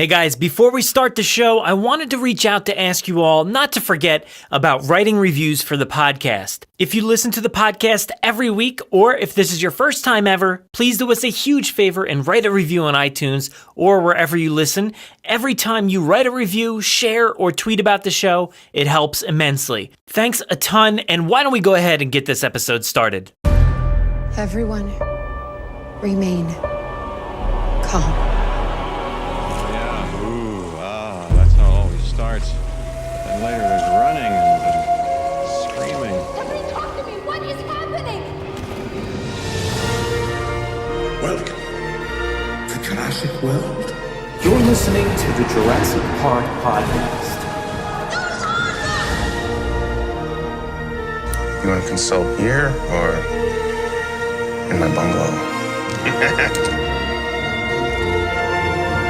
Hey guys, before we start the show, I wanted to reach out to ask you all not to forget about writing reviews for the podcast. If you listen to the podcast every week, or if this is your first time ever, please do us a huge favor and write a review on iTunes or wherever you listen. Every time you write a review, share, or tweet about the show, it helps immensely. Thanks a ton, and why don't we go ahead and get this episode started? Everyone, remain calm. Starts, and later there's running and screaming. Somebody talk to me! What is happening? Welcome to Jurassic World. You're listening to the Jurassic Park Podcast. You want to consult here or in my bungalow?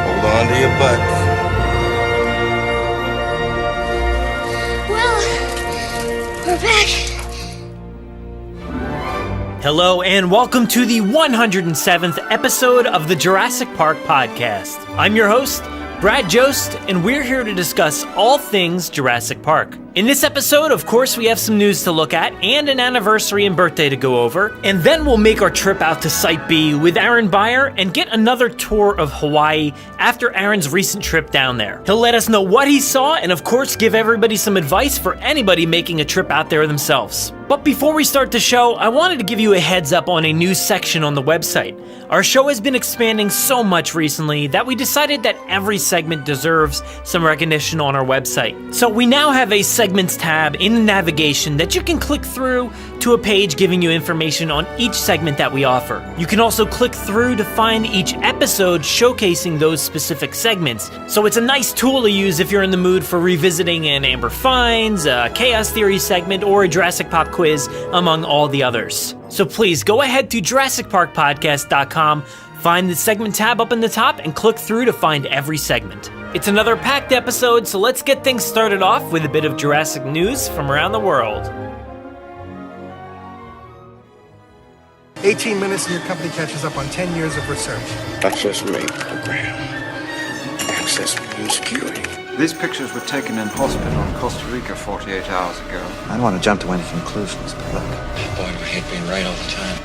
Hold on to your butts. We're back. Hello and welcome to the 107th episode of the Jurassic Park Podcast. I'm your host, Brad Jost, and we're here to discuss all things Jurassic Park. In this episode, of course, we have some news to look at and an anniversary and birthday to go over, and then we'll make our trip out to Site B with Aaron Beyer and get another tour of Hawaii after Aaron's recent trip down there. He'll let us know what he saw and, of course, give everybody some advice for anybody making a trip out there themselves. But before we start the show, I wanted to give you a heads up on a new section on the website. Our show has been expanding so much recently that we decided that every segment deserves some recognition on our website. So we now have a segments tab in the navigation that you can click through to a page giving you information on each segment that we offer. You can also click through to find each episode showcasing those specific segments. So it's a nice tool to use if you're in the mood for revisiting an Amber Finds, a Chaos Theory segment, or a Jurassic Pop quiz, among all the others. So please go ahead to JurassicParkPodcast.com, find the segment tab up in the top, and click through to find every segment. It's another packed episode, so let's get things started off with a bit of Jurassic news from around the world. 18 minutes and your company catches up on 10 years of research. Access me, program. Access me, security. These pictures were taken in hospital in Costa Rica 48 hours ago. I don't want to jump to any conclusions, but look. Boy, we hate being right all the time.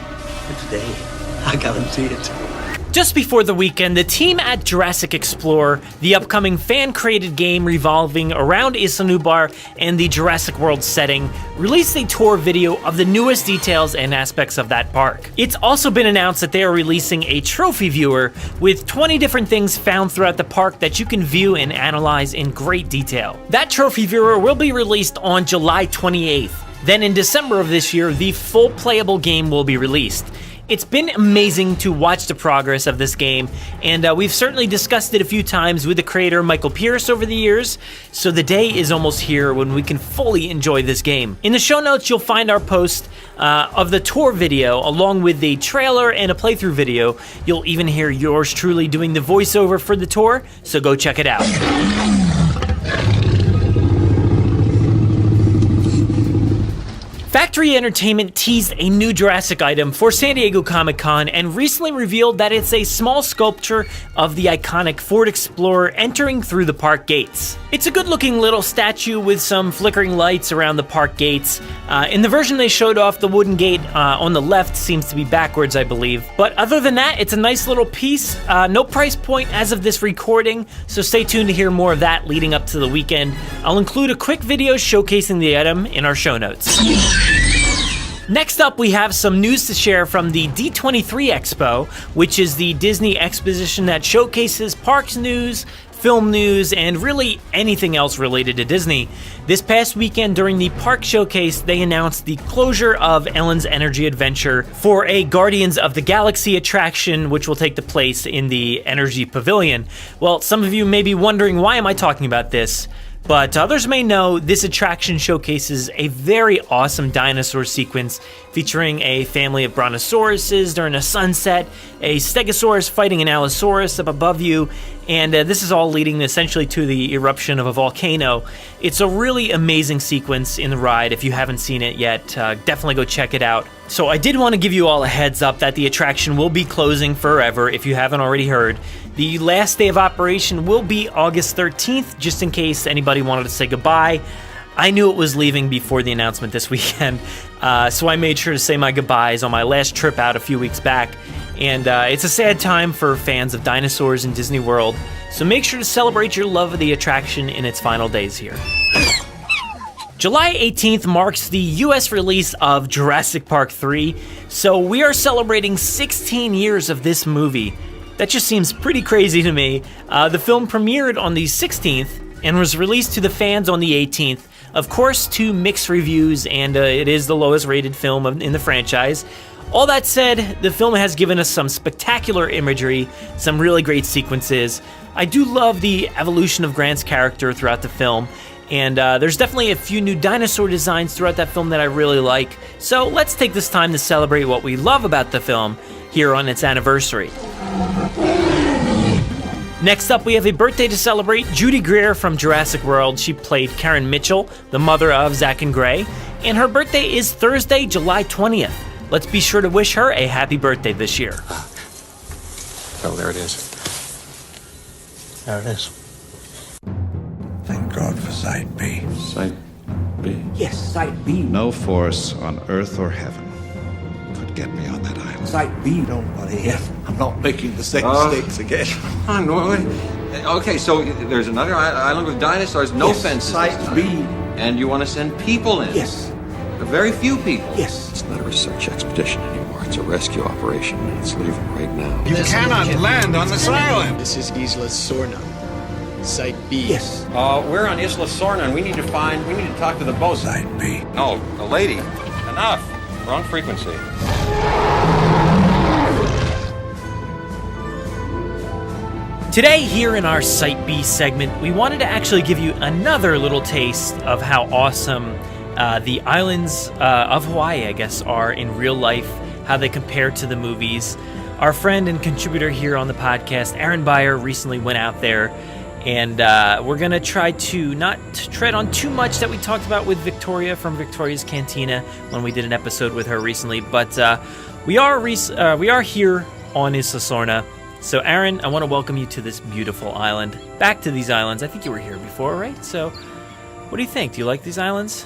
Today, I guarantee it. Just before the weekend, the team at Jurassic Explore, the upcoming fan-created game revolving around Issanubar and the Jurassic World setting, released a tour video of the newest details and aspects of that park. It's also been announced that they are releasing a trophy viewer with 20 different things found throughout the park that you can view and analyze in great detail. That trophy viewer will be released on July 28th. Then in December of this year, the full playable game will be released. It's been amazing to watch the progress of this game, and we've certainly discussed it a few times with the creator Michael Pierce over the years, so the day is almost here when we can fully enjoy this game. In the show notes, you'll find our post of the tour video, along with the trailer and a playthrough video. You'll even hear yours truly doing the voiceover for the tour, so go check it out. Factory Entertainment teased a new Jurassic item for San Diego Comic-Con and recently revealed that it's a small sculpture of the iconic Ford Explorer entering through the park gates. It's a good-looking little statue with some flickering lights around the park gates. In the version they showed off, the wooden gate on the left seems to be backwards, I believe. But other than that, it's a nice little piece. No price point as of this recording, so stay tuned to hear more of that leading up to the weekend. I'll include a quick video showcasing the item in our show notes. Next up, we have some news to share from the D23 Expo, which is the Disney exposition that showcases parks news, film news, and really anything else related to Disney. This past weekend during the park showcase, they announced the closure of Ellen's Energy Adventure for a Guardians of the Galaxy attraction, which will take the place in the Energy Pavilion. Well, some of you may be wondering, why am I talking about this? But others may know this attraction showcases a very awesome dinosaur sequence featuring a family of brontosauruses during a sunset, a stegosaurus fighting an allosaurus up above you, and this is all leading essentially to the eruption of a volcano. It's a really amazing sequence in the ride. If you haven't seen it yet, definitely go check it out. So I did want to give you all a heads up that the attraction will be closing forever if you haven't already heard. The last day of operation will be August 13th, just in case anybody wanted to say goodbye. I knew it was leaving before the announcement this weekend, so I made sure to say my goodbyes on my last trip out a few weeks back. And it's a sad time for fans of dinosaurs in Disney World, so make sure to celebrate your love of the attraction in its final days here. July 18th marks the US release of Jurassic Park 3, so we are celebrating 16 years of this movie. That just seems pretty crazy to me. The film premiered on the 16th and was released to the fans on the 18th. Of course, to mixed reviews, and it is the lowest rated film in the franchise. All that said, the film has given us some spectacular imagery, some really great sequences. I do love the evolution of Grant's character throughout the film, and there's definitely a few new dinosaur designs throughout that film that I really like. So let's take this time to celebrate what we love about the film here on its anniversary. Next up, we have a birthday to celebrate. Judy Greer from Jurassic World. She played Karen Mitchell, the mother of Zach and Gray, and her birthday is Thursday, July 20th. Let's be sure to wish her a happy birthday this year. Oh, there it is. There it is. Thank God for Site B. Site B. Yes, Site B. No force on earth or heaven could get me on that island. Site B, don't worry. I'm not making the same mistakes again. Come on, okay, so there's another island with dinosaurs, no Yes, fences. Site B. And you want to send people in? Yes. Very few people. Yes. It's not a research expedition anymore. It's a rescue operation, and it's leaving right now. You cannot land on this island. This is Isla Sorna, Site B. Yes. We're on Isla Sorna, and we need to talk to the boat. Site B. No, the lady. Enough. Wrong frequency. Today, here in our Site B segment, we wanted to actually give you another little taste of how awesome the islands of Hawaii, I guess, are in real life, how they compare to the movies. Our friend and contributor here on the podcast, Aaron Beyer, recently went out there, and we're going to try to not tread on too much that we talked about with Victoria from Victoria's Cantina when we did an episode with her recently, but we are here on Isla Sorna. So, Aaron, I want to welcome you to this beautiful island. Back to these islands. I think you were here before, right? So, what do you think? Do you like these islands?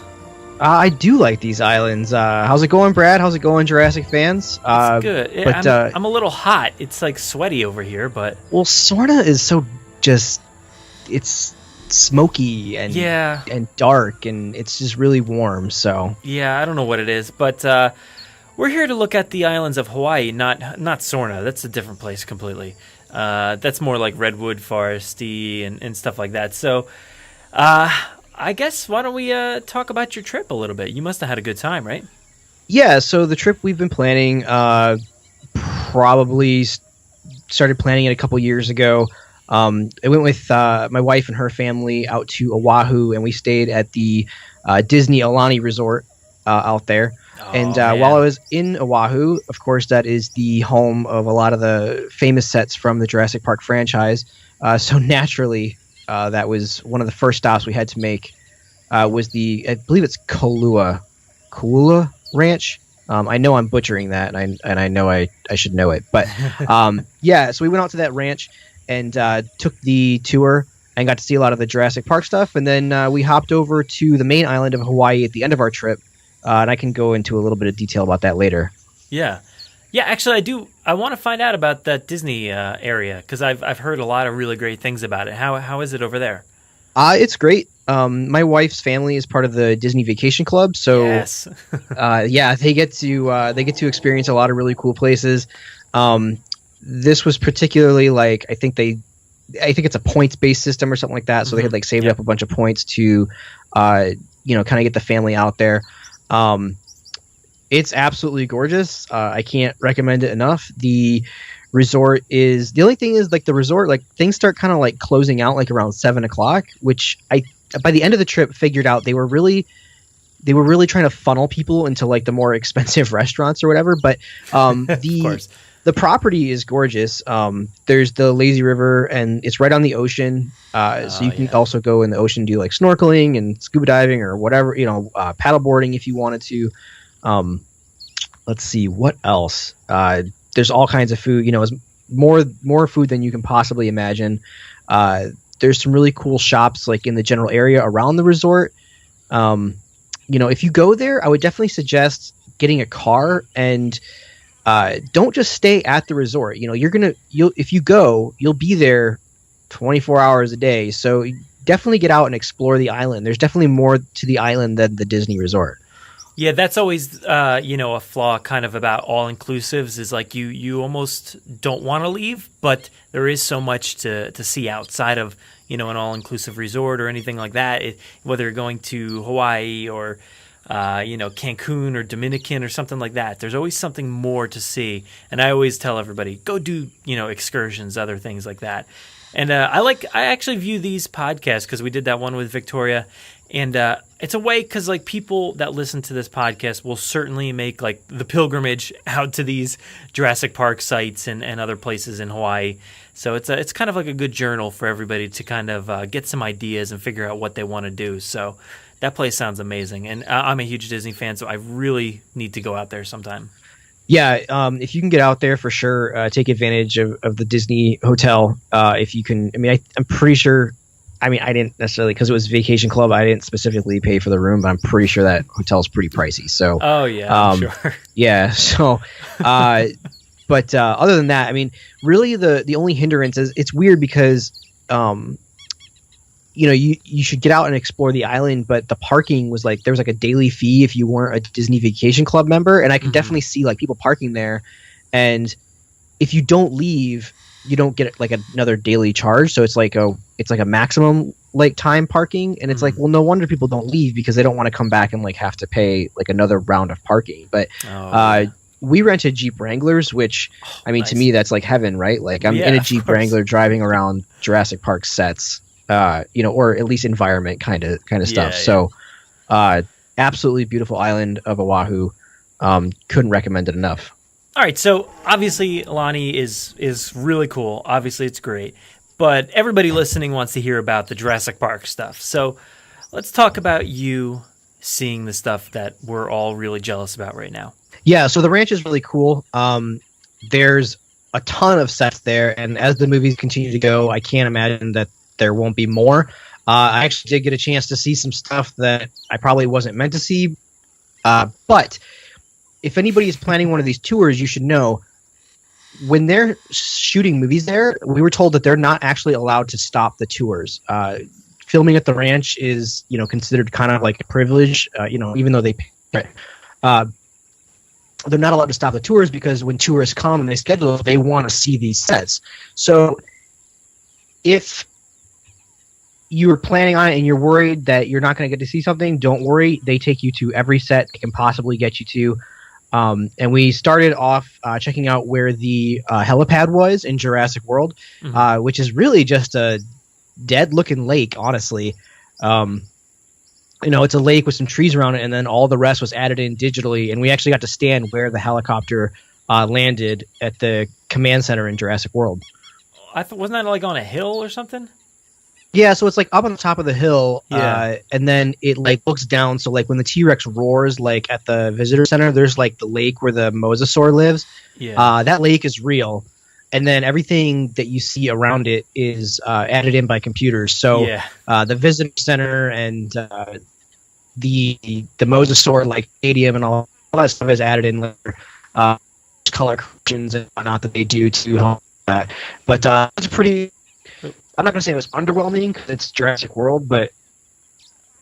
I do like these islands. How's it going, Brad? How's it going, Jurassic fans? It's good. But I'm a little hot. It's like sweaty over here, but... Well, Sorna is so just... It's smoky and dark, and it's just really warm, so... Yeah, I don't know what it is, but we're here to look at the islands of Hawaii, not Sorna. That's a different place completely. That's more like redwood foresty and stuff like that. So, I guess, why don't we talk about your trip a little bit? You must have had a good time, right? Yeah, so the trip we've been planning, probably started planning it a couple years ago. I went with my wife and her family out to Oahu, and we stayed at the Disney Aulani Resort out there. And while I was in Oahu, of course, that is the home of a lot of the famous sets from the Jurassic Park franchise. So naturally... that was one of the first stops we had to make. Was I believe it's Kaulua Ranch. I know I'm butchering that, and I know I should know it, but yeah. So we went out to that ranch and took the tour and got to see a lot of the Jurassic Park stuff, and then we hopped over to the main island of Hawaii at the end of our trip, and I can go into a little bit of detail about that later. Yeah. Yeah, actually, I do. I want to find out about that Disney area because I've heard a lot of really great things about it. How is it over there? It's great. My wife's family is part of the Disney Vacation Club, so yes. Yeah, they get to experience a lot of really cool places. This was particularly I think it's a points based system or something like that. So they had saved up a bunch of points to kind of get the family out there. It's absolutely gorgeous. I can't recommend it enough. The resort is the only thing is the resort, things start kind of closing out around 7:00, which I by the end of the trip figured out they were really trying to funnel people into like the more expensive restaurants or whatever. But the property is gorgeous. There's the lazy river, and it's right on the ocean. So you can also go in the ocean, do like snorkeling and scuba diving or whatever, paddleboarding if you wanted to. Let's see what else. There's all kinds of food. It's more food than you can possibly imagine. There's some really cool shops like in the general area around the resort. If you go there, I would definitely suggest getting a car and don't just stay at the resort. If you go, you'll be there 24 hours a day. So definitely get out and explore the island. There's definitely more to the island than the Disney resort. Yeah, that's always a flaw kind of about all inclusives is like you almost don't want to leave, but there is so much to see outside of an all inclusive resort or anything like that. Whether you're going to Hawaii or Cancun or Dominican or something like that, there's always something more to see. And I always tell everybody, go do excursions, other things like that. And I actually view these podcasts because we did that one with Victoria. And it's a way because like people that listen to this podcast will certainly make like the pilgrimage out to these Jurassic Park sites and other places in Hawaii. So it's kind of like a good journal for everybody to kind of get some ideas and figure out what they want to do. So that place sounds amazing. And I'm a huge Disney fan, so I really need to go out there sometime. Yeah, if you can get out there for sure, take advantage of the Disney hotel. If you can, I'm pretty sure. I didn't necessarily, because it was Vacation Club, I didn't specifically pay for the room, but I'm pretty sure that hotel is pretty pricey. So, sure. Yeah. So, but other than that, really the only hindrance is it's weird because, you should get out and explore the island, but the parking was like, there was like a daily fee if you weren't a Disney Vacation Club member. And I can definitely see like people parking there. And if you don't leave, you don't get like another daily charge. So it's like a maximum like time parking. And it's like, well, no wonder people don't leave because they don't want to come back and like have to pay like another round of parking. But we rented Jeep Wranglers, which nice. To me, that's like heaven, right? Like I'm in a Jeep Wrangler driving around Jurassic Park sets, or at least environment kind of stuff. So absolutely beautiful island of Oahu. Couldn't recommend it enough. All right, so obviously Lonnie is really cool. Obviously it's great. But everybody listening wants to hear about the Jurassic Park stuff. So let's talk about you seeing the stuff that we're all really jealous about right now. Yeah, so the ranch is really cool. There's a ton of sets there, and as the movies continue to go, I can't imagine that there won't be more. I actually did get a chance to see some stuff that I probably wasn't meant to see. But if anybody is planning one of these tours, you should know when they're shooting movies there, we were told that they're not actually allowed to stop the tours. Filming at the ranch is, considered kind of like a privilege, even though they pay. They're not allowed to stop the tours because when tourists come and they schedule, they want to see these sets. So if you're planning on it and you're worried that you're not going to get to see something, don't worry. They take you to every set they can possibly get you to. And we started off checking out where the helipad was in Jurassic World, which is really just a dead-looking lake, honestly. It's a lake with some trees around it, and then all the rest was added in digitally. And we actually got to stand where the helicopter landed at the command center in Jurassic World. Wasn't that like on a hill or something? Yeah, so it's like up on the top of the hill, and then it like looks down. So like when the T-Rex roars, like at the visitor center, there's like the lake where the mosasaur lives. Yeah, that lake is real, and then everything that you see around it is added in by computers. So the visitor center and the mosasaur like stadium and all that stuff is added in later. Color corrections and whatnot that they do to help that, but it's pretty. I'm not gonna say it was underwhelming because it's Jurassic World, but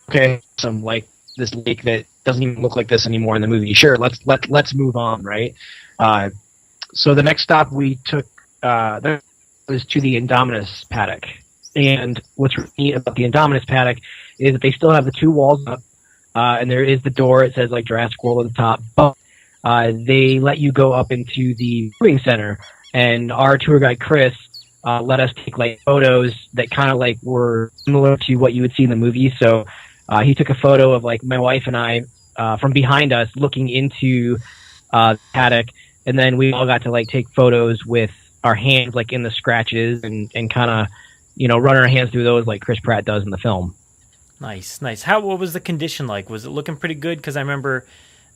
okay, some like this lake that doesn't even look like this anymore in the movie. Sure, let's move on, right? So the next stop we took was to the Indominus paddock, and what's neat about the Indominus paddock is that they still have the two walls up, and there is the door. It says like Jurassic World at the top, but they let you go up into the viewing center, and our tour guide Chris. let us take like photos that kind of like were similar to what you would see in the movie. So he took a photo of like my wife and I from behind us looking into the paddock, and then we all got to like take photos with our hands like in the scratches and kind of run our hands through those like Chris Pratt does in the film. Nice. What was the condition like? Was it looking pretty good? Because I remember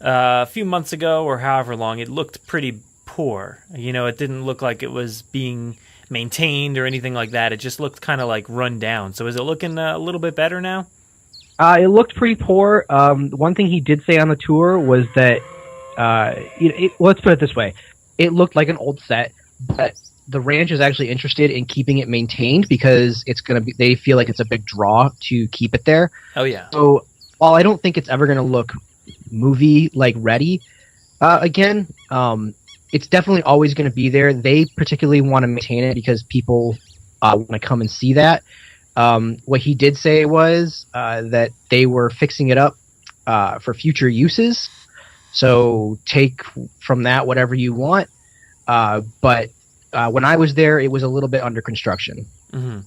a few months ago or however long, it looked pretty poor. It didn't look like it was being maintained or anything like that. It just looked kind of like run down. So is it looking a little bit better now? It looked pretty poor. One thing he did say on the tour was that, let's put it this way. It looked like an old set, but the ranch is actually interested in keeping it maintained because they feel like it's a big draw to keep it there. Oh, yeah. So while I don't think it's ever going to look movie like ready again, it's definitely always going to be there. They particularly want to maintain it because people want to come and see that. What he did say was that they were fixing it up for future uses. So take from that whatever you want. But when I was there, it was a little bit under construction. Mm-hmm.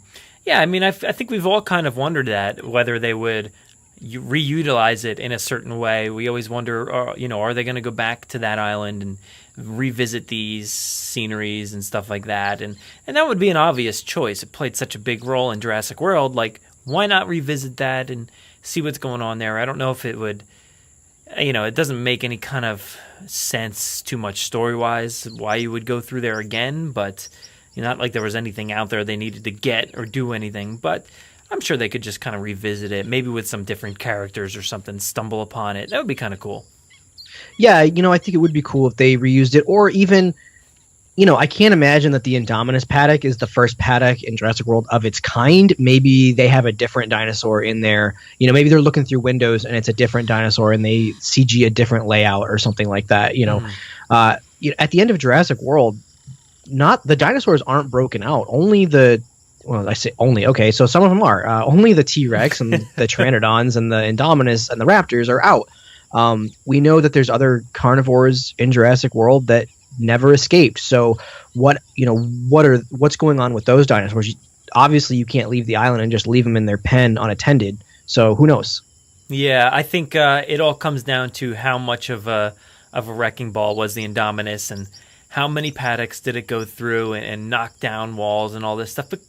Yeah, I mean, I think we've all kind of wondered that, whether they would reutilize it in a certain way. We always wonder, are they going to go back to that island and revisit these sceneries and stuff like that? And that would be an obvious choice. It played such a big role in Jurassic World. Like, why not revisit that and see what's going on there? I don't know if it would, it doesn't make any kind of sense too much story-wise why you would go through there again, but not like there was anything out there they needed to get or do anything. But I'm sure they could just kind of revisit it, maybe with some different characters or something, stumble upon it. That would be kind of cool. Yeah, I think it would be cool if they reused it, or even, I can't imagine that the Indominus paddock is the first paddock in Jurassic World of its kind. Maybe they have a different dinosaur in there. Maybe they're looking through windows and it's a different dinosaur and they CG a different layout or something like that. At the end of Jurassic World, the dinosaurs aren't broken out. Only I say only. Okay, so some of them are. Only the T-Rex and the Pteranodons and the Indominus and the Raptors are out. We know that there's other carnivores in Jurassic World that never escaped. So what's going on with those dinosaurs? Obviously, you can't leave the island and just leave them in their pen unattended. So who knows? Yeah, I think it all comes down to how much of a wrecking ball was the Indominus and how many paddocks did it go through and knock down walls and all this stuff. But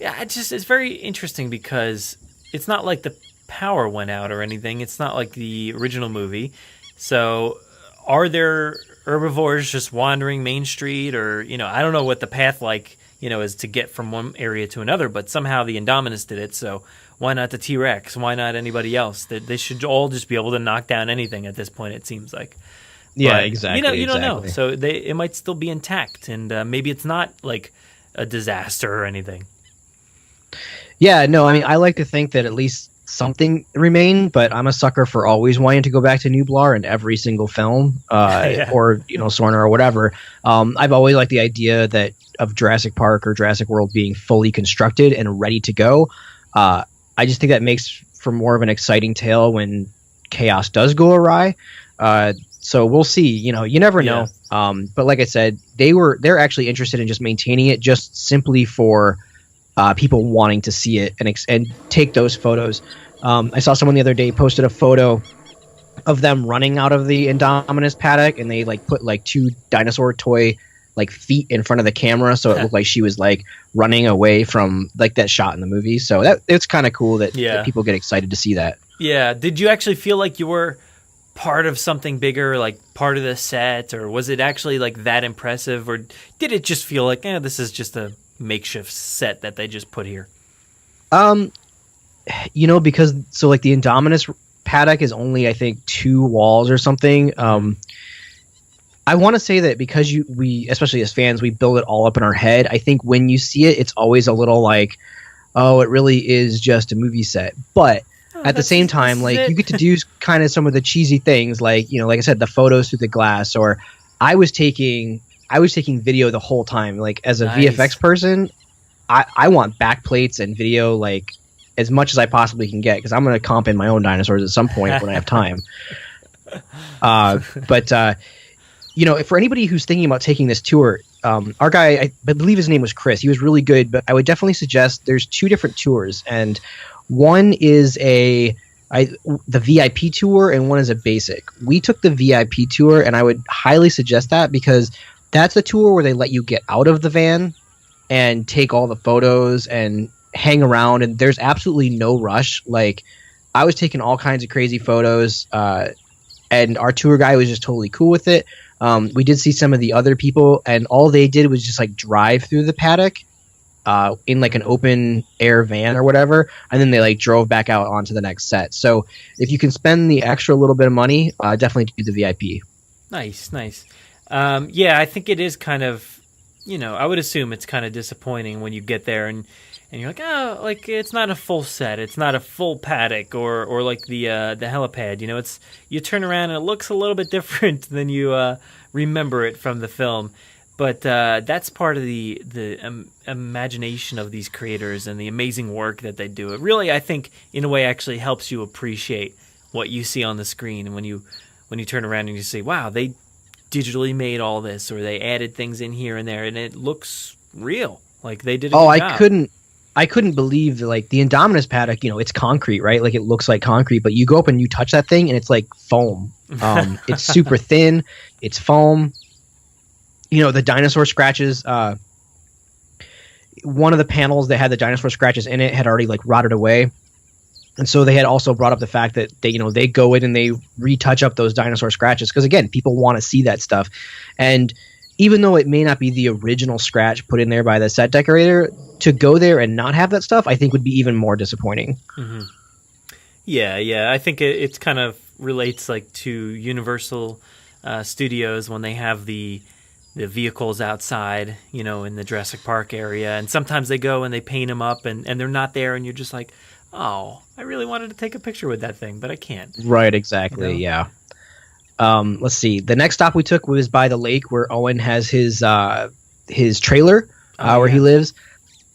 yeah, it's very interesting because it's not like the power went out or anything. It's not like the original movie. So are there herbivores just wandering Main Street, or I don't know what the path is to get from one area to another, but somehow the Indominus did it. So why not the T-Rex? Why not anybody else? They should all just be able to knock down anything at this point, it seems like. Yeah, but, exactly. You don't know. So it might still be intact, and maybe it's not like a disaster or anything. Yeah, no, I mean, I like to think that at least something remained, but I'm a sucker for always wanting to go back to Nublar in every single film, Yeah. or Sorna or whatever. I've always liked the idea of Jurassic Park or Jurassic World being fully constructed and ready to go. I just think that makes for more of an exciting tale when chaos does go awry. So we'll see. You never know. But like I said, they're actually interested in just maintaining it, just simply for people wanting to see it and take those photos. I saw someone the other day posted a photo of them running out of the Indominus paddock, and they put two dinosaur toy feet in front of the camera, so it looked like she was running away from that shot in the movie. So it's kind of cool that people get excited to see that. Yeah. Did you actually feel like you were part of something bigger, part of the set, or was it actually that impressive, or did it just feel like this is just a makeshift set that they just put here? Because the Indominus paddock is only, I think, 2 walls or something. I want to say that because we, especially as fans, we build it all up in our head. I think when you see it, it's always a little oh, it really is just a movie set. But at the same time, you get to do kind of some of the cheesy things, like I said, the photos through the glass, or I was taking video the whole time. As a Nice. VFX person, I want backplates and video as much as I possibly can get, because I'm going to comp in my own dinosaurs at some point when I have time. But for anybody who's thinking about taking this tour, our guy, I believe his name was Chris. He was really good, but I would definitely suggest there's 2 different tours, and one is the VIP tour and one is a basic. We took the VIP tour, and I would highly suggest that because that's a tour where they let you get out of the van and take all the photos and hang around, and there's absolutely no rush. Like, I was taking all kinds of crazy photos, and our tour guy was just totally cool with it. We did see some of the other people, and all they did was just like drive through the paddock in like an open air van or whatever, and then they like drove back out onto the next set. So if you can spend the extra little bit of money, definitely do the VIP. Nice. Yeah, I think it is kind of, I would assume it's kind of disappointing when you get there and you're like, oh, like it's not a full set, it's not a full paddock or like the helipad. It's, you turn around and it looks a little bit different than you remember it from the film. But that's part of the imagination of these creators and the amazing work that they do. It really, I think, in a way, actually helps you appreciate what you see on the screen. And when you turn around and you say, wow, they digitally made all this, or they added things in here and there, and it looks real. Like they did a good job. I couldn't believe that, like, the Indominus paddock, it's concrete, right? Like, it looks like concrete, but you go up and you touch that thing and it's like foam. It's super thin. It's foam. The dinosaur scratches, one of the panels that had the dinosaur scratches in it had already like rotted away. And so they had also brought up the fact that they go in and they retouch up those dinosaur scratches. Cause again, people want to see that stuff. And even though it may not be the original scratch put in there by the set decorator, to go there and not have that stuff, I think would be even more disappointing. Mm-hmm. Yeah. I think it's kind of relates like to Universal Studios when they have the vehicles outside, in the Jurassic Park area. And sometimes they go and they paint them up and they're not there. And you're just like, oh, I really wanted to take a picture with that thing, but I can't. Right, exactly, yeah. Let's see. The next stop we took was by the lake where Owen has his trailer where he lives.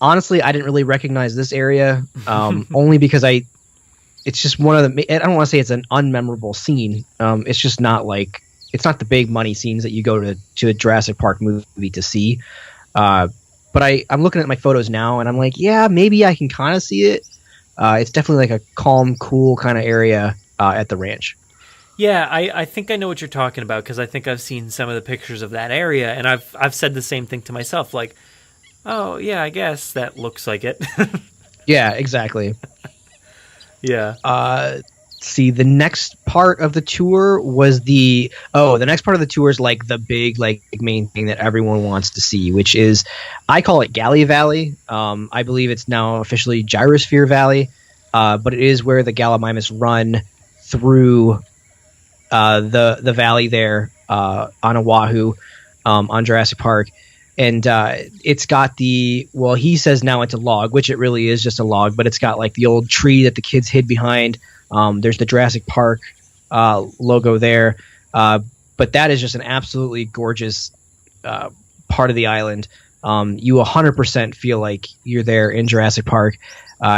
Honestly, I didn't really recognize this area, only because it's just one of the, I don't want to say it's an unmemorable scene. It's just not like, it's not the big money scenes that you go to a Jurassic Park movie to see. But I'm looking at my photos now and I'm like, yeah, maybe I can kind of see it. It's definitely like a calm, cool kind of area at the ranch. Yeah, I think I know what you're talking about because I think I've seen some of the pictures of that area, and I've said the same thing to myself, like, oh yeah, I guess that looks like it. Yeah, exactly. Yeah. See, the next part of the tour was the next part of the tour is like the big, like main thing that everyone wants to see, which is, I call it Galley Valley. I believe it's now officially Gyrosphere Valley, but it is where the Gallimimus run through the valley there on Oahu, on Jurassic Park. And it's got he says now it's a log, which it really is just a log, but it's got like the old tree that the kids hid behind. There's the Jurassic Park logo there. But that is just an absolutely gorgeous part of the island. You 100% feel like you're there in Jurassic Park.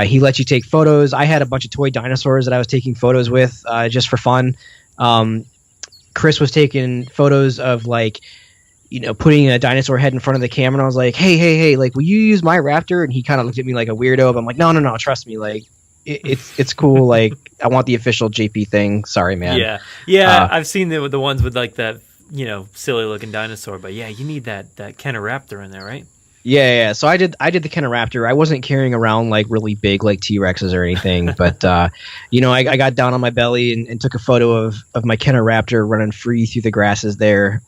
He lets you take photos. I had a bunch of toy dinosaurs that I was taking photos with just for fun. Chris was taking photos of like, putting a dinosaur head in front of the camera. And I was like, hey, like, will you use my raptor? And he kind of looked at me like a weirdo. But I'm like, no, trust me. Like, it's cool. Like, I want the official JP thing. Sorry, man. Yeah. I've seen the ones with like that, silly looking dinosaur. But yeah, you need that Kenneraptor in there, right? Yeah. So I did the Kenneraptor. I wasn't carrying around like really big like T-Rexes or anything, but I got down on my belly and took a photo of my Kenneraptor running free through the grasses there.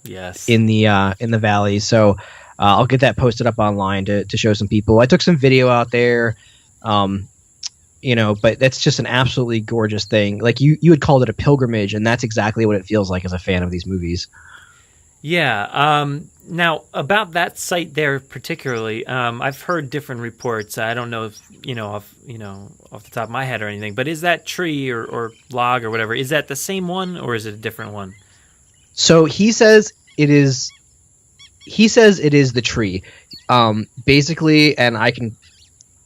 Yes. In the valley. So I'll get that posted up online to show some people. I took some video out there. But that's just an absolutely gorgeous thing. Like you had called it a pilgrimage, and that's exactly what it feels like as a fan of these movies. Yeah. Now about that site there particularly, I've heard different reports. I don't know if off the top of my head or anything, but is that tree or log or whatever, is that the same one or is it a different one? So he says it is the tree. Basically, and I can,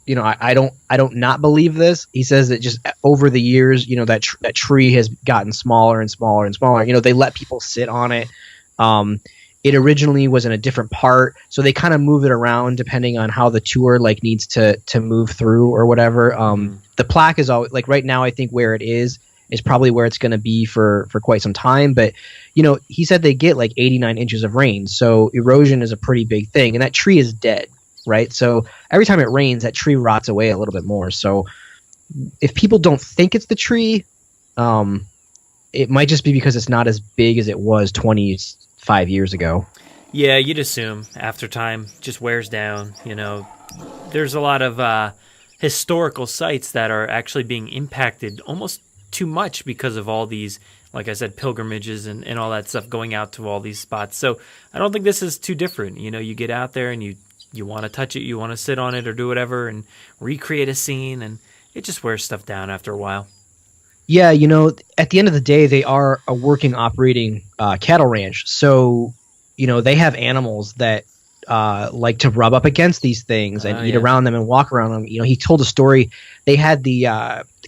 I don't not believe this. He says that just over the years, that tree has gotten smaller and smaller and smaller. They let people sit on it. it originally was in a different part, so they kind of move it around depending on how the tour like needs to move through or whatever. The plaque is always like right now. I think where it is probably where it's going to be for quite some time. But he said they get like 89 inches of rain, so erosion is a pretty big thing, and that tree is dead, right? So every time it rains, that tree rots away a little bit more. So if people don't think it's the tree, it might just be because it's not as big as it was 25 years ago. Yeah, you'd assume after time just wears down. There's a lot of historical sites that are actually being impacted almost too much because of all these, like I said, pilgrimages and all that stuff going out to all these spots. So I don't think this is too different. You get out there and you want to touch it, you want to sit on it or do whatever and recreate a scene, and it just wears stuff down after a while. Yeah, at the end of the day, they are a working, operating cattle ranch. So, they have animals that like to rub up against these things and eat around them and walk around them. He told a story. They had the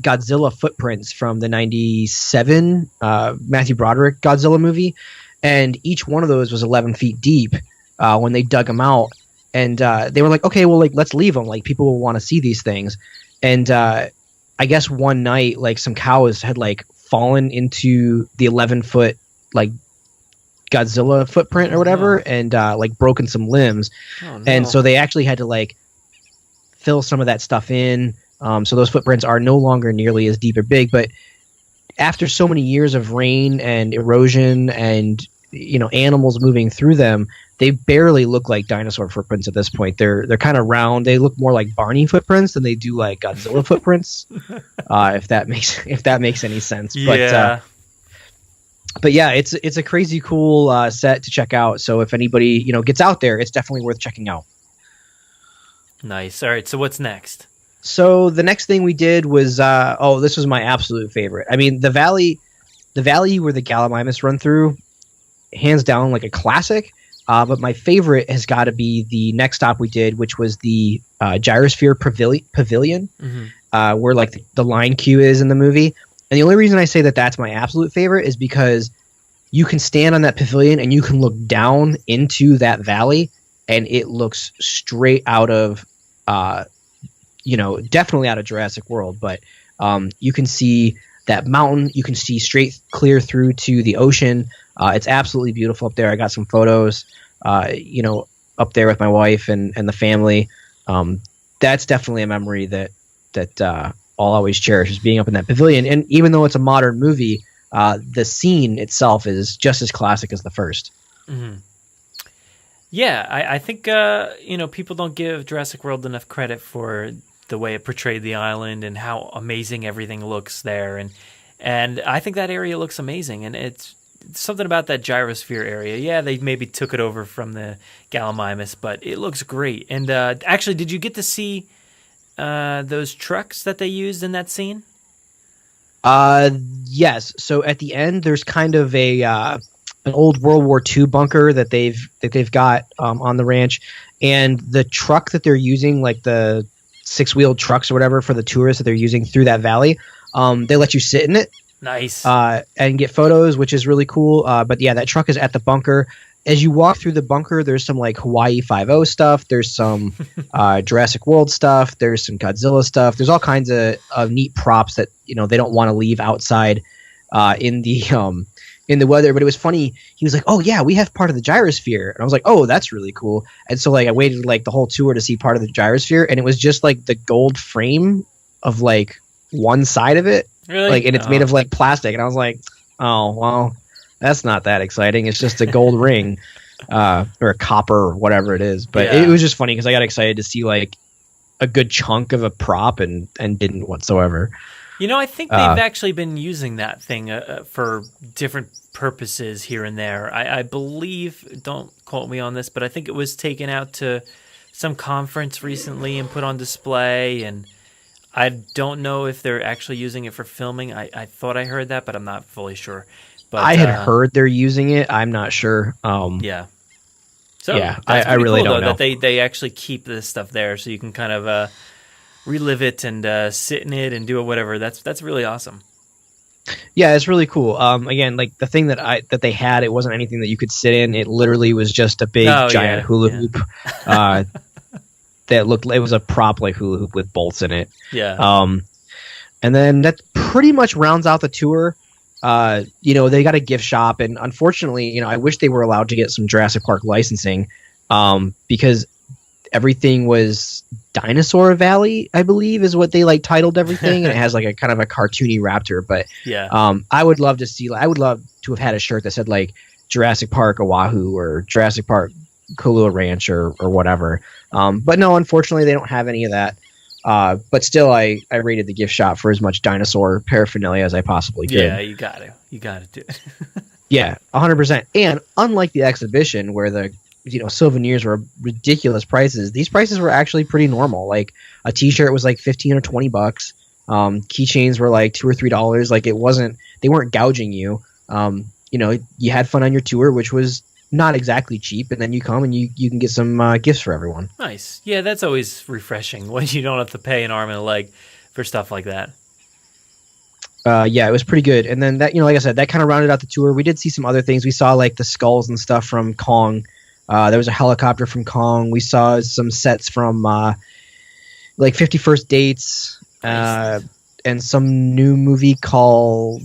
Godzilla footprints from the 97 Matthew Broderick Godzilla movie, and each one of those was 11 feet deep when they dug them out. And they were like, okay, well, like, let's leave them. Like, people will want to see these things. And I guess one night, like, some cows had like fallen into the 11-foot like Godzilla footprint or whatever, and like broken some limbs. Oh, no. And so they actually had to like fill some of that stuff in. So those footprints are no longer nearly as deep or big. But after so many years of rain and erosion and animals moving through them, they barely look like dinosaur footprints at this point. They're kind of round. They look more like Barney footprints than they do like Godzilla footprints. If that makes any sense. Yeah. But yeah, it's a crazy cool set to check out. So if anybody gets out there, it's definitely worth checking out. Nice. All right. So what's next? So the next thing we did was this was my absolute favorite. I mean, the valley where the Gallimimus run through, hands down, like a classic. But my favorite has got to be the next stop we did, which was the Gyrosphere Pavilion, where like the line queue is in the movie. And the only reason I say that that's my absolute favorite is because you can stand on that pavilion and you can look down into that valley, and it looks straight out of, definitely out of Jurassic World. But you can see that mountain. You can see straight clear through to the ocean. It's absolutely beautiful up there. I got some photos, up there with my wife and the family. That's definitely a memory that I'll always cherish, is being up in that pavilion. And even though it's a modern movie, the scene itself is just as classic as the first. Mm-hmm. Yeah, I think people don't give Jurassic World enough credit for the way it portrayed the island and how amazing everything looks there. And I think that area looks amazing, and it's something about that gyrosphere area. Yeah, they maybe took it over from the Gallimimus, but it looks great. And actually, did you get to see those trucks that they used in that scene? Yes. So at the end, there's kind of an old World War II bunker that they've got on the ranch, and the truck that they're using, like the 6-wheeled trucks or whatever for the tourists that they're using through that valley, they let you sit in it. Nice. And get photos, which is really cool. But yeah, that truck is at the bunker. As you walk through the bunker, there's some like Hawaii Five-0 stuff. There's some Jurassic World stuff. There's some Godzilla stuff. There's all kinds of neat props that they don't want to leave outside in the weather. But it was funny. He was like, "Oh yeah, we have part of the gyrosphere," and I was like, "Oh, that's really cool." And so like I waited like the whole tour to see part of the gyrosphere, and it was just like the gold frame of like one side of it, really? Like, and it's made of like plastic, and I was like, "Oh well." That's not that exciting. It's just a gold ring or a copper or whatever it is. But it was just funny because I got excited to see like a good chunk of a prop and didn't whatsoever. I think they've actually been using that thing for different purposes here and there. I believe, don't quote me on this, but I think it was taken out to some conference recently and put on display. And I don't know if they're actually using it for filming. I thought I heard that, but I'm not fully sure. But, I had heard they're using it. I'm not sure. Yeah. So yeah, I really cool, don't know. That they actually keep this stuff there so you can kind of relive it and sit in it and do whatever. That's really awesome. Yeah, it's really cool. Again, like the thing that they had, it wasn't anything that you could sit in. It literally was just a big giant hula hoop. That looked, it was a prop like hula hoop with bolts in it. Yeah. And then that pretty much rounds out the tour. They got a gift shop, and unfortunately, I wish they were allowed to get some Jurassic Park licensing, because everything was Dinosaur Valley, I believe, is what they like titled everything, and it has like a kind of a cartoony raptor. But I would love to see. I would love to have had a shirt that said like Jurassic Park Oahu or Jurassic Park Kailua Ranch or whatever. But no, unfortunately, they don't have any of that. But still, I rated the gift shop for as much dinosaur paraphernalia as I possibly could. Yeah, you got to do it. Yeah, 100%. And unlike the exhibition where the souvenirs were ridiculous prices, these prices were actually pretty normal. Like a T-shirt was like $15 or $20. Keychains were like $2 or $3. Like they weren't gouging you. You had fun on your tour, which was not exactly cheap, and then you come and you can get some gifts for everyone. Nice. Yeah, that's always refreshing when you don't have to pay an arm and a leg for stuff like that. Yeah, it was pretty good. And then that, like I said, that kind of rounded out the tour. We did see some other things. We saw like the skulls and stuff from Kong. There was a helicopter from Kong. We saw some sets from like 50 First Dates, and some new movie called,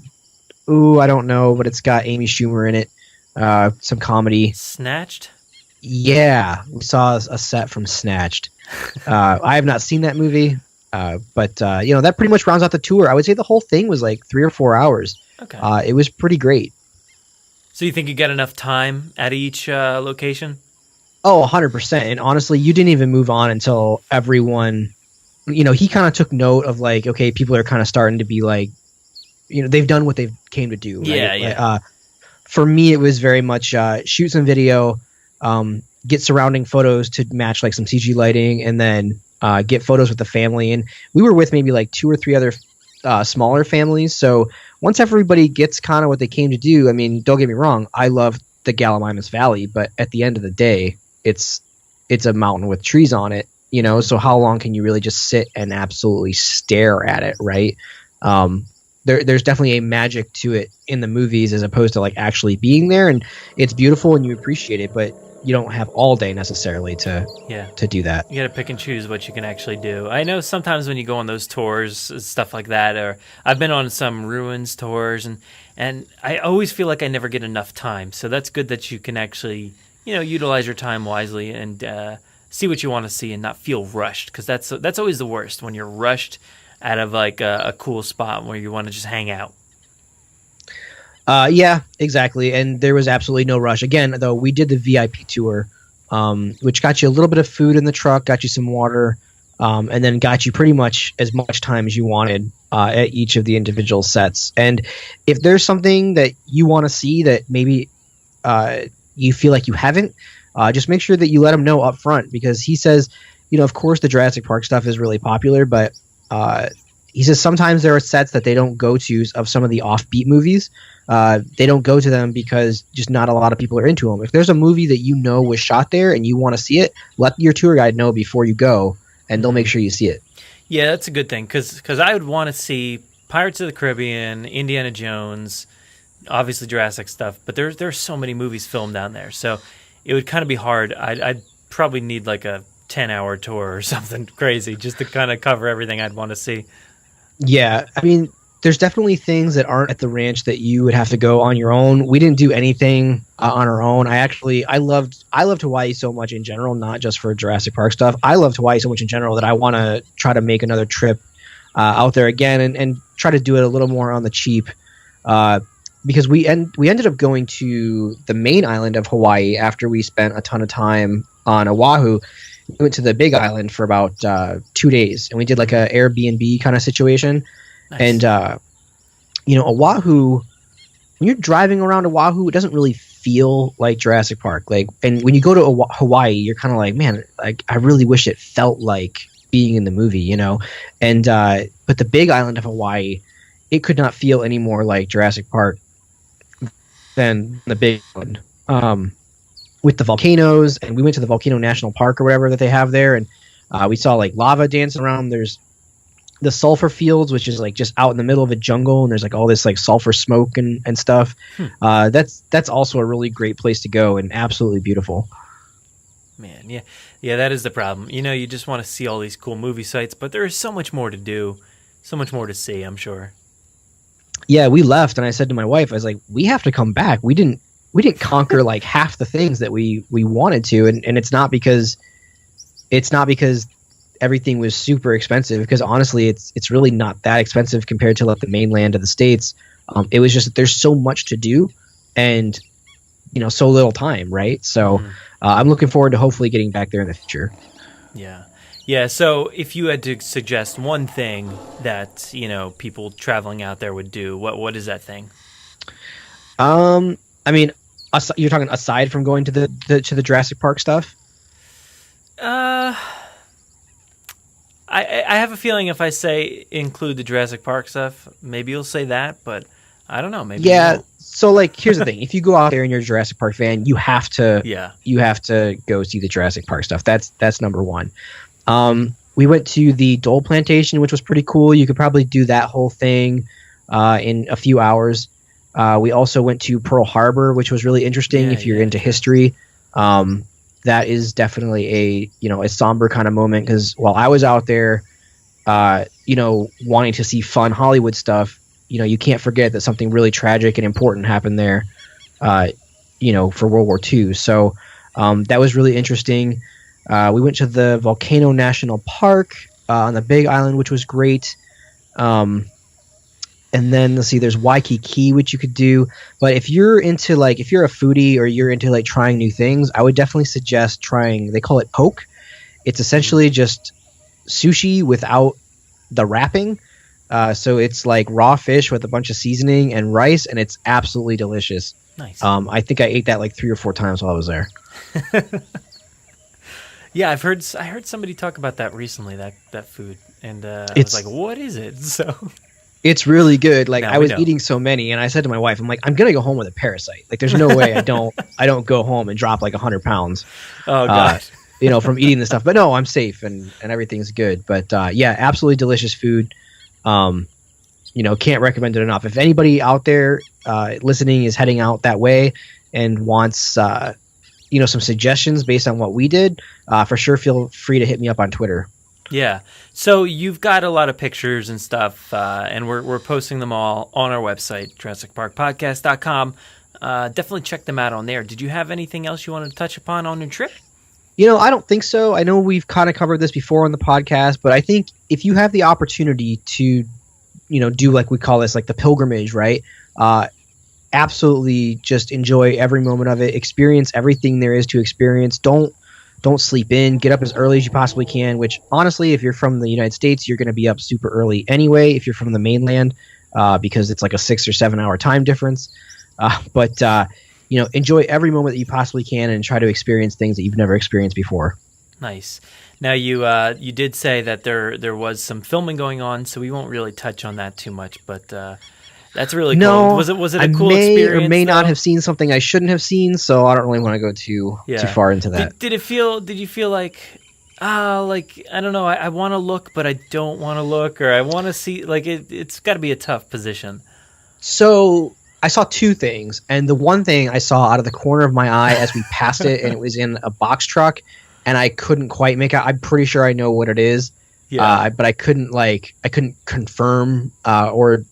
I don't know, but it's got Amy Schumer in it. Some comedy. Snatched? Yeah, we saw a set from Snatched. I have not seen that movie, but that pretty much rounds out the tour. I would say the whole thing was like 3 or 4 hours. Okay. It was pretty great. So you think you got enough time at each location? Oh, 100%. And honestly, you didn't even move on until everyone, he kind of took note of like, okay, people are kind of starting to be like, they've done what they came to do. Right? Yeah. For me, it was very much shoot some video, get surrounding photos to match like some CG lighting, and then get photos with the family. And we were with maybe like 2 or 3 other smaller families. So once everybody gets kind of what they came to do, I mean, don't get me wrong, I love the Gallimimus Valley, but at the end of the day, it's a mountain with trees on it, so how long can you really just sit and absolutely stare at it, right? There's definitely a magic to it in the movies as opposed to like actually being there, and it's beautiful and you appreciate it, but you don't have all day necessarily to do that. You got to pick and choose what you can actually do. I know sometimes when you go on those tours, stuff like that, or I've been on some ruins tours, and I always feel like I never get enough time. So that's good that you can actually, utilize your time wisely and see what you want to see and not feel rushed, because that's always the worst, when you're rushed out of like a cool spot where you want to just hang out. Yeah, exactly. And there was absolutely no rush. Again, though, we did the VIP tour, which got you a little bit of food in the truck, got you some water, and then got you pretty much as much time as you wanted at each of the individual sets. And if there's something that you want to see that maybe you feel like you haven't, just make sure that you let him know up front, because he says, of course the Jurassic Park stuff is really popular, but he says sometimes there are sets that they don't go to of some of the offbeat movies. They don't go to them because just not a lot of people are into them. If there's a movie that was shot there and you want to see it, let your tour guide know before you go, and they'll make sure you see it. Yeah, that's a good thing, because I would want to see Pirates of the Caribbean, Indiana Jones, obviously Jurassic stuff, but there's so many movies filmed down there, so it would kind of be hard. I'd probably need like a 10-hour tour or something crazy just to kind of cover everything I'd want to see. Yeah, I mean, there's definitely things that aren't at the ranch that you would have to go on your own. We didn't do anything on our own. I loved Hawaii so much in general, not just for Jurassic Park stuff. I loved Hawaii so much in general that I want to try to make another trip out there again and try to do it a little more on the cheap. Because we ended up going to the main island of Hawaii after we spent a ton of time on Oahu. We went to the Big Island for about 2 days, and we did like a Airbnb kind of situation. Nice. And Oahu, when you're driving around Oahu, it doesn't really feel like Jurassic Park. Like, and when you go to Hawaii, you're kind of like, man, like I really wish it felt like being in the movie, And but the Big Island of Hawaii, it could not feel any more like Jurassic Park than the Big Island. With the volcanoes, and we went to the Volcano National Park or whatever that they have there, and we saw like lava dancing around. There's the sulfur fields, which is like just out in the middle of a jungle, and there's like all this like sulfur smoke and stuff. That's also a really great place to go and absolutely beautiful. Man, yeah, that is the problem. You just want to see all these cool movie sites, but there is so much more to do, so much more to see, I'm sure. Yeah, we left, and I said to my wife, I was like, we have to come back. We didn't conquer like half the things that we wanted to, and it's not because everything was super expensive, because honestly it's really not that expensive compared to like the mainland of the States. It was just that there's so much to do and so little time, right? So I'm looking forward to hopefully getting back there in the future. Yeah, so if you had to suggest one thing that people traveling out there would do, what is that thing? I mean, you're talking aside from going to the Jurassic Park stuff? I have a feeling if I say include the Jurassic Park stuff, maybe you'll say that, but I don't know. Maybe yeah. So like, here's the thing: if you go out there and you're a Jurassic Park fan, you have to go see the Jurassic Park stuff. That's number one. We went to the Dole Plantation, which was pretty cool. You could probably do that whole thing in a few hours. We also went to Pearl Harbor, which was really interesting if you're into history. That is definitely a somber kind of moment, because while I was out there, wanting to see fun Hollywood stuff, you can't forget that something really tragic and important happened there, for World War II. So that was really interesting. We went to the Volcano National Park on the Big Island, which was great. And then let's see, there's Waikiki, which you could do. But if you're into if you're a foodie or you're into like trying new things, I would definitely suggest trying, they call it poke. It's essentially just sushi without the wrapping. So it's like raw fish with a bunch of seasoning and rice, and it's absolutely delicious. Nice. I think I ate that like 3 or 4 times while I was there. Yeah, I heard somebody talk about that recently, that food, and I was like, what is it? So it's really good. Like, now I was eating so many, and I said to my wife, I'm like, I'm gonna go home with a parasite. Like, there's no way I don't go home and drop like 100 pounds. Oh god. From eating this stuff. But no, I'm safe and everything's good. But yeah, absolutely delicious food. Can't recommend it enough. If anybody out there listening is heading out that way and wants some suggestions based on what we did, for sure feel free to hit me up on Twitter. Yeah. So you've got a lot of pictures and stuff, and we're posting them all on our website, JurassicParkPodcast.com. Definitely check them out on there. Did you have anything else you wanted to touch upon on your trip? I don't think so. I know we've kind of covered this before on the podcast, but I think if you have the opportunity to, do like we call this, like the pilgrimage, right? Absolutely just enjoy every moment of it. Experience everything there is to experience. Don't sleep in. Get up as early as you possibly can, which honestly, if you're from the United States, you're going to be up super early anyway if you're from the mainland, because it's like a 6 or 7 hour time difference. But enjoy every moment that you possibly can and try to experience things that you've never experienced before. Nice. Now, you did say that there was some filming going on, so we won't really touch on that too much, but that's really cool. Was it a cool experience? I may not have seen something I shouldn't have seen, so I don't really want to go too far into that. Did you feel like, I don't know, I want to look, but I don't want to look, or I want to see, like, it's got to be a tough position. So I saw 2 things, and the one thing I saw out of the corner of my eye as we passed it, and it was in a box truck, and I couldn't quite make out. I'm pretty sure I know what it is. Yeah. But I couldn't confirm or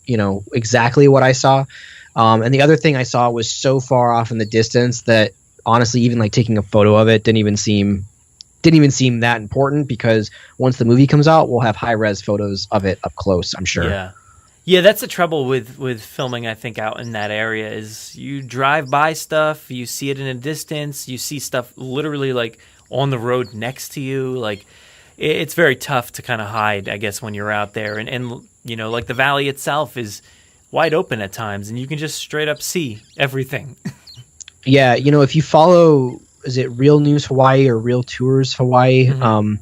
exactly what I saw. And the other thing I saw was so far off in the distance that honestly, even like taking a photo of it didn't even seem that important, because once the movie comes out, we'll have high res photos of it up close, I'm sure. Yeah. Yeah, that's the trouble with filming, I think, out in that area, is you drive by stuff, you see it in a distance, you see stuff literally like on the road next to you. Like, it's very tough to kind of hide, I guess, when you're out there. And like the valley itself is wide open at times, and you can just straight up see everything. Yeah, if you follow, is it Real News Hawaii or Real Tours Hawaii? Mm-hmm.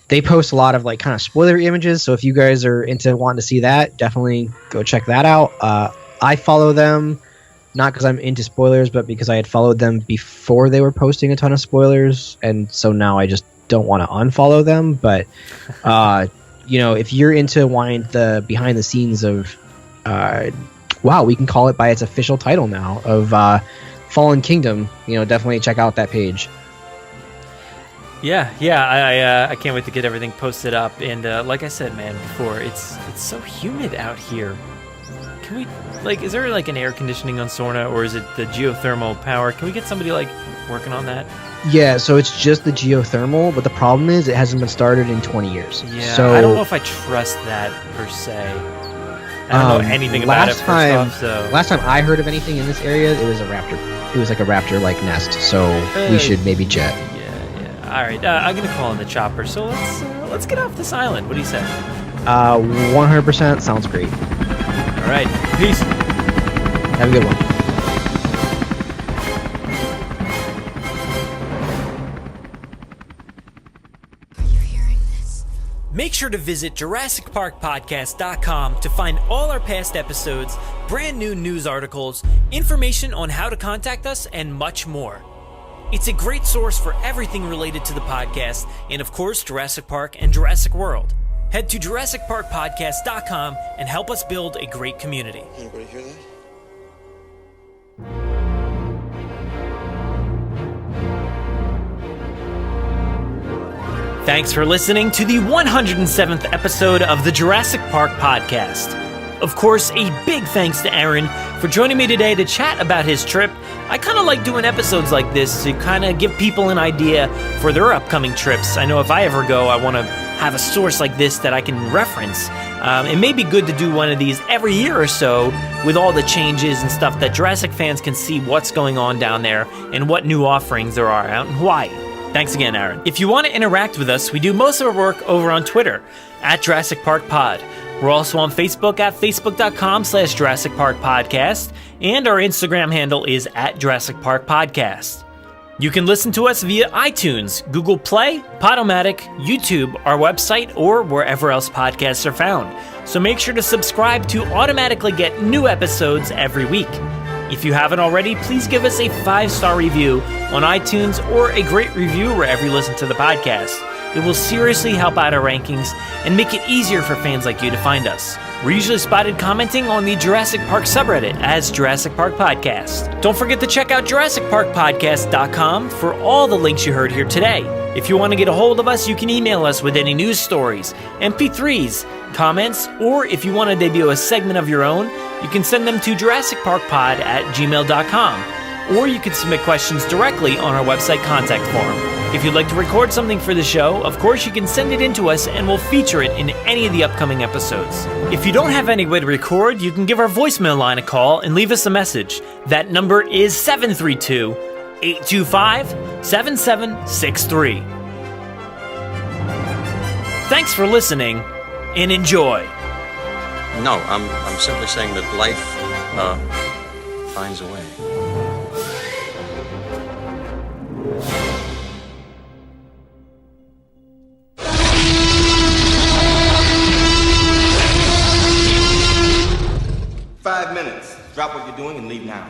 They post a lot of like kind of spoiler images. So if you guys are into wanting to see that, definitely go check that out. I follow them, not because I'm into spoilers, but because I had followed them before they were posting a ton of spoilers. And so now I just don't want to unfollow them. But if you're into wanting the behind the scenes of, wow, we can call it by its official title now of Fallen Kingdom, definitely check out that page. Yeah, I can't wait to get everything posted up. And like I said, man, before, it's so humid out here. Can we, is there an air conditioning on Sorna, or is it the geothermal power? Can we get somebody working on that? Yeah, so it's just the geothermal, but the problem is it hasn't been started in 20 years. Yeah, so, I don't know if I trust that per se. I don't know anything about it first off, so. Last time I heard of anything in this area, it was a raptor. It was like a raptor-like nest, so we should maybe jet. Yeah. All right, I'm gonna call in the chopper. So let's get off this island. What do you say? 100% sounds great. All right, peace. Have a good one. Make sure to visit JurassicParkPodcast.com to find all our past episodes, brand new news articles, information on how to contact us, and much more. It's a great source for everything related to the podcast and, of course, Jurassic Park and Jurassic World. Head to JurassicParkPodcast.com and help us build a great community. Anybody hear that? Thanks for listening to the 107th episode of the Jurassic Park Podcast. Of course, a big thanks to Aaron for joining me today to chat about his trip. I kind of like doing episodes like this to kind of give people an idea for their upcoming trips. I know if I ever go, I want to have a source like this that I can reference. It may be good to do one of these every year or so with all the changes and stuff that Jurassic fans can see what's going on down there and what new offerings there are out in Hawaii. Thanks again, Aaron. If you want to interact with us, we do most of our work over on Twitter at Jurassic Park Pod. We're also on Facebook at facebook.com/Jurassic Park Podcast, and our Instagram handle is at Jurassic Park Podcast. You can listen to us via iTunes, Google Play, Podomatic, YouTube, our website, or wherever else podcasts are found. So make sure to subscribe to automatically get new episodes every week. If you haven't already, please give us a 5-star review on iTunes or a great review wherever you listen to the podcast. It will seriously help out our rankings and make it easier for fans like you to find us. We're usually spotted commenting on the Jurassic Park subreddit as Jurassic Park Podcast. Don't forget to check out JurassicParkPodcast.com for all the links you heard here today. If you want to get a hold of us, you can email us with any news stories, MP3s, comments, or if you want to debut a segment of your own, you can send them to JurassicParkPod@gmail.com, or you can submit questions directly on our website contact form. If you'd like to record something for the show, of course you can send it in to us and we'll feature it in any of the upcoming episodes. If you don't have any way to record, you can give our voicemail line a call and leave us a message. That number is 732-825-7763. Thanks for listening and enjoy. No, I'm simply saying that life finds a way. "5 minutes. Drop what you're doing and leave now."